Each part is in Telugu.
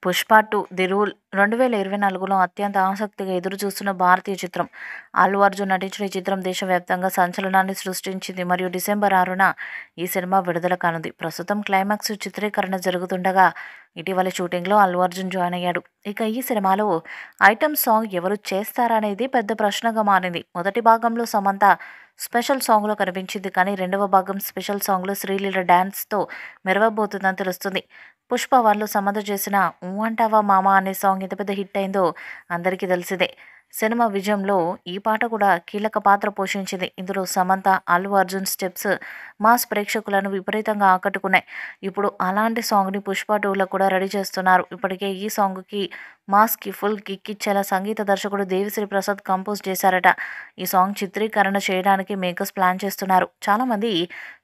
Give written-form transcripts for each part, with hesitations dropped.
పుష్ప 2 ది రూల్ 2024లో అత్యంత ఆసక్తిగా ఎదురుచూస్తున్న భారతీయ చిత్రం. అల్లు అర్జున్ నటించిన ఈ చిత్రం దేశవ్యాప్తంగా సంచలనాన్ని సృష్టించింది మరియు డిసెంబర్ 6న ఈ సినిమా విడుదల కానుంది. ప్రస్తుతం క్లైమాక్స్ చిత్రీకరణ జరుగుతుండగా ఇటీవల షూటింగ్లో అల్లు అర్జున్ జాయిన్ అయ్యాడు. ఇక ఈ సినిమాలో ఐటమ్ సాంగ్ ఎవరు చేస్తారనేది పెద్ద ప్రశ్నగా మారింది. మొదటి భాగంలో సమంత స్పెషల్ సాంగ్లో కనిపించింది, కానీ రెండవ భాగం స్పెషల్ సాంగ్లో శ్రీలీల డ్యాన్స్తో మెరవబోతుందని తెలుస్తుంది. పుష్ప 1లో సమంత చేసిన 'ఊ అంటావా మామ' అనే సాంగ్ ఎంత పెద్ద హిట్ అయిందో అందరికీ తెలిసిందే. సినిమా విజయంలో ఈ పాట కూడా కీలక పాత్ర పోషించింది. ఇందులో సమంత, అల్లు అర్జున్ స్టెప్స్ మాస్ ప్రేక్షకులను విపరీతంగా ఆకట్టుకున్నాయి. ఇప్పుడు అలాంటి సాంగ్ని పుష్ప 2లో కూడా రెడీ చేస్తున్నారు. ఇప్పటికే ఈ సాంగ్కి మాస్కి ఫుల్ కిక్ ఇచ్చేలా సంగీత దర్శకుడు దేవిశ్రీ ప్రసాద్ కంపోజ్ చేశారట. ఈ సాంగ్ చిత్రీకరణ చేయడానికి మేకర్స్ ప్లాన్ చేస్తున్నారు. చాలామంది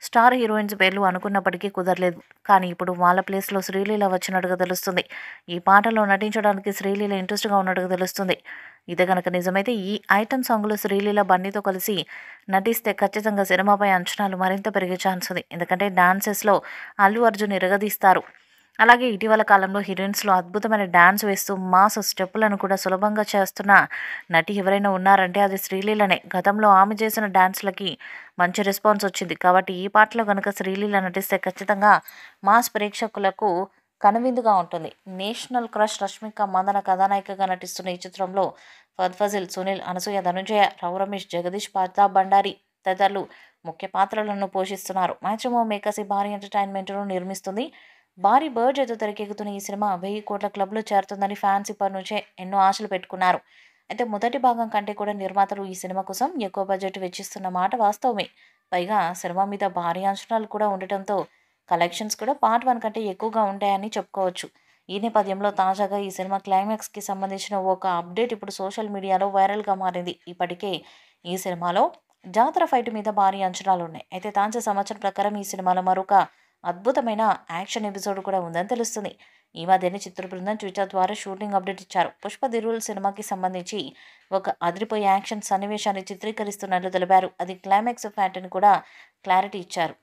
స్టార్ హీరోయిన్స్ పేర్లు అనుకున్నప్పటికీ కుదరలేదు. కానీ ఇప్పుడు వాళ్ళ ప్లేస్లో శ్రీలీల వచ్చినట్టుగా తెలుస్తుంది. ఈ పాటలో నటించడానికి శ్రీలీల ఇంట్రెస్ట్గా ఉన్నట్టుగా తెలుస్తుంది. ఇదే కనుక నిజమైతే ఈ ఐటమ్ సాంగ్లో శ్రీలీల బన్నీతో కలిసి నటిస్తే ఖచ్చితంగా సినిమాపై అంచనాలు మరింత పెరిగే ఛాన్స్ ఉంది. ఎందుకంటే డాన్సెస్లో అల్లు అర్జున్ ఇరగదీస్తారు. అలాగే ఇటీవల కాలంలో హీరోయిన్స్లో అద్భుతమైన డాన్స్ వేస్తూ మాస్ స్టెప్పులను కూడా సులభంగా చేస్తున్న నటి ఎవరైనా ఉన్నారంటే అది శ్రీలీలనే. గతంలో ఆమె చేసిన డాన్స్లకి మంచి రెస్పాన్స్ వచ్చింది. కాబట్టి ఈ పాటలో కనుక శ్రీలీల నటిస్తే ఖచ్చితంగా మాస్ ప్రేక్షకులకు కనువిందుగా ఉంటుంది. నేషనల్ క్రష్ రష్మిక మందన కథానాయికగా నటిస్తున్న ఈ చిత్రంలో ఫద్ఫజిల్, సునీల్, అనసూయ, ధనుంజయ, రావు రమేష్, జగదీష్, ప్రతాప్ భండారి తదితరులు ముఖ్య పాత్రలను పోషిస్తున్నారు. మ్యాట్రిమో మేకర్స్ ఈ భారీ ఎంటర్టైన్మెంట్ను నిర్మిస్తుంది. భారీ బడ్జెట్తో తెరకెక్కుతున్న ఈ సినిమా 1000 కోట్ల క్లబ్లో చేరుతుందని ఫ్యాన్స్ ఇప్పటి నుంచే ఎన్నో ఆశలు పెట్టుకున్నారు. అయితే మొదటి భాగం కంటే కూడా నిర్మాతలు ఈ సినిమా కోసం ఎక్కువ బడ్జెట్ వెచ్చిస్తున్న మాట వాస్తవమే. పైగా సినిమా మీద భారీ అంచనాలు కూడా ఉండటంతో కలెక్షన్స్ కూడా పార్ట్ 1 కంటే ఎక్కువగా ఉంటాయని చెప్పుకోవచ్చు. ఈ నేపథ్యంలో తాజాగా ఈ సినిమా క్లైమాక్స్కి సంబంధించిన ఒక అప్డేట్ ఇప్పుడు సోషల్ మీడియాలో వైరల్గా మారింది. ఇప్పటికే ఈ సినిమాలో జాతర ఫైట్ మీద భారీ అంచనాలు ఉన్నాయి. అయితే తాజా సమాచారం ప్రకారం ఈ సినిమాలో మరొక అద్భుతమైన యాక్షన్ ఎపిసోడ్ కూడా ఉందని తెలుస్తుంది. ఈ మధ్యనే చిత్ర బృందం ట్విట్టర్ ద్వారా షూటింగ్ అప్డేట్ ఇచ్చారు. పుష్ప ది రూల్ సినిమాకి సంబంధించి ఒక అదిరిపోయే యాక్షన్ సన్నివేశాన్ని చిత్రీకరిస్తున్నట్లు తెలిపారు. అది క్లైమాక్స్ ఫ్యాట్ అని కూడా క్లారిటీ ఇచ్చారు.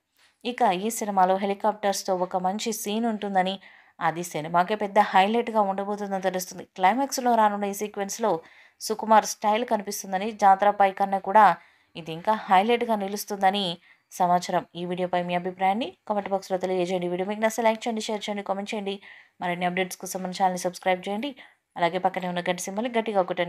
ఇక ఈ సినిమాలో హెలికాప్టర్స్తో ఒక మంచి సీన్ ఉంటుందని, అది సినిమాకే పెద్ద హైలైట్గా ఉండబోతుందని తెలుస్తుంది. క్లైమాక్స్లో రానున్న ఈ సీక్వెన్స్లో సుకుమార్ స్టైల్ కనిపిస్తుందని, జాతర పై కన్నా కూడా ఇది ఇంకా హైలైట్గా నిలుస్తుందని సమాచారం. ఈ వీడియోపై మీ అభిప్రాయాన్ని కామెంట్ బాక్స్లో తెలియజేయండి. వీడియో మీకు నచ్చితే లైక్ చేయండి, షేర్ చేయండి, కామెంట్ చేయండి. మరిన్ని అప్డేట్స్ కోసం మన ఛానల్ని సబ్స్క్రైబ్ చేయండి. అలాగే పక్కనే ఉన్న గంట సింబల్ని గట్టిగా కొట్టండి.